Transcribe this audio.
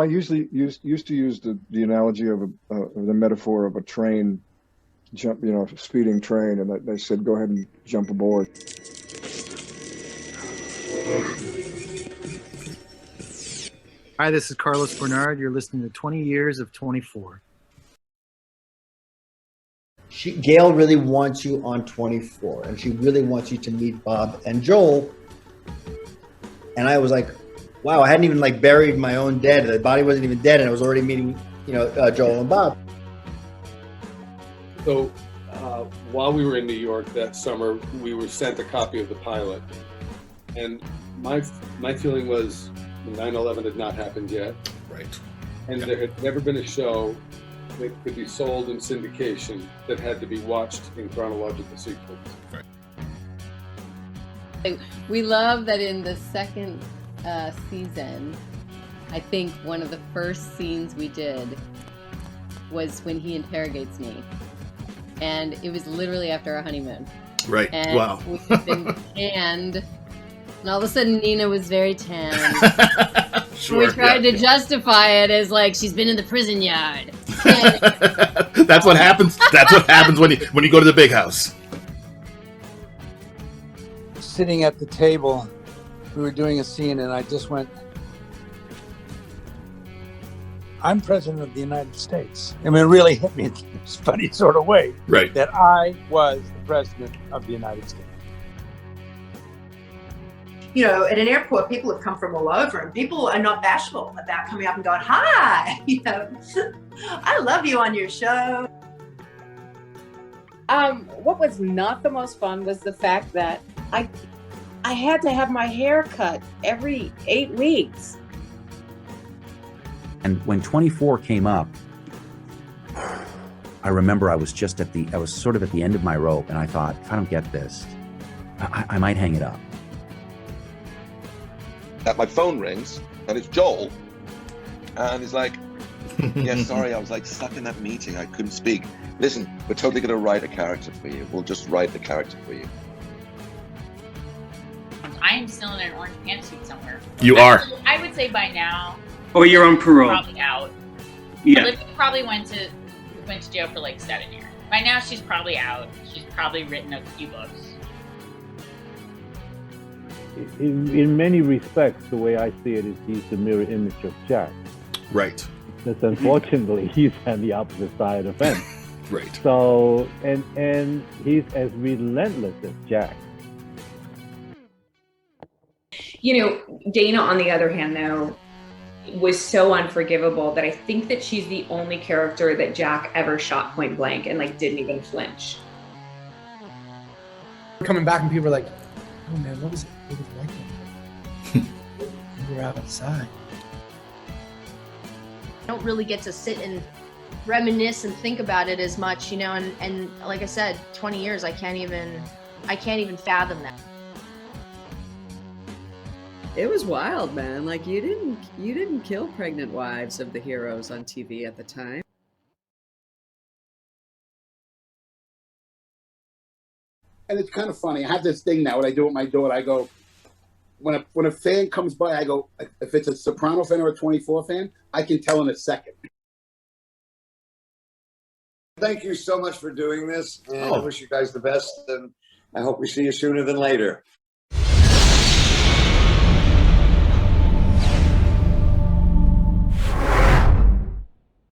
I usually used to use the analogy of the metaphor of a train jump, speeding train, and they said, go ahead and jump aboard. Hi, this is Carlos Bernard. You're listening to 20 Years of 24. Gail really wants you on 24, and she really wants you to meet Bob and Joel. And I was like, wow, I hadn't even buried my own dead. The body wasn't even dead, and I was already meeting, Joel and Bob. So while we were in New York that summer, we were sent a copy of the pilot. And my feeling was 9/11 had not happened yet. Right. And there had never been a show that could be sold in syndication that had to be watched in chronological sequence. Right. We love that in the second season, I think one of the first scenes we did was when he interrogates me. And it was literally after our honeymoon. Right. And wow. we've been tanned. And all of a sudden, Nina was very tan. Sure. We tried to justify it as she's been in the prison yard. That's what happens. That's what happens when you go to the big house. Sitting at the table, we were doing a scene, and I just went, I'm president of the United States. I mean, it really hit me in this funny sort of way. Right. That I was the president of the United States. At an airport, people have come from all over, and people are not bashful about coming up and going, hi, I love you on your show. What was not the most fun was the fact that I had to have my hair cut every 8 weeks. And when 24 came up, I remember I was sort of at the end of my rope, and I thought, if I don't get this, I might hang it up. My phone rings, and it's Joel, and he's like, yeah, sorry, I was stuck in that meeting, I couldn't speak. Listen, we're totally going to write a character for you. We'll just write the character for you. I am still in an orange pantsuit somewhere. You are. I would say by now. Oh, you're on parole. Probably out. Yeah. Olivia probably went to jail for 7 years. By now, she's probably out. She's probably written a few books. In many respects, the way I see it is he's the mirror image of Jack. Right. Because unfortunately, he's on the opposite side of the fence. Right. So, and he's as relentless as Jack. Dana, on the other hand, though, was so unforgivable that I think that she's the only character that Jack ever shot point blank and didn't even flinch. Coming back and people were like, oh man, what was it like that? We were outside. I don't really get to sit and reminisce and think about it as much, and like I said, 20 years, I can't even fathom that. It was wild, man. You didn't kill pregnant wives of the heroes on TV at the time. And it's kind of funny. I have this thing now. When I do with my daughter, I go, when a fan comes by, I go, if it's a Soprano fan or a 24 fan, I can tell in a second. Thank you so much for doing this, and I wish you guys the best, and I hope we see you sooner than later.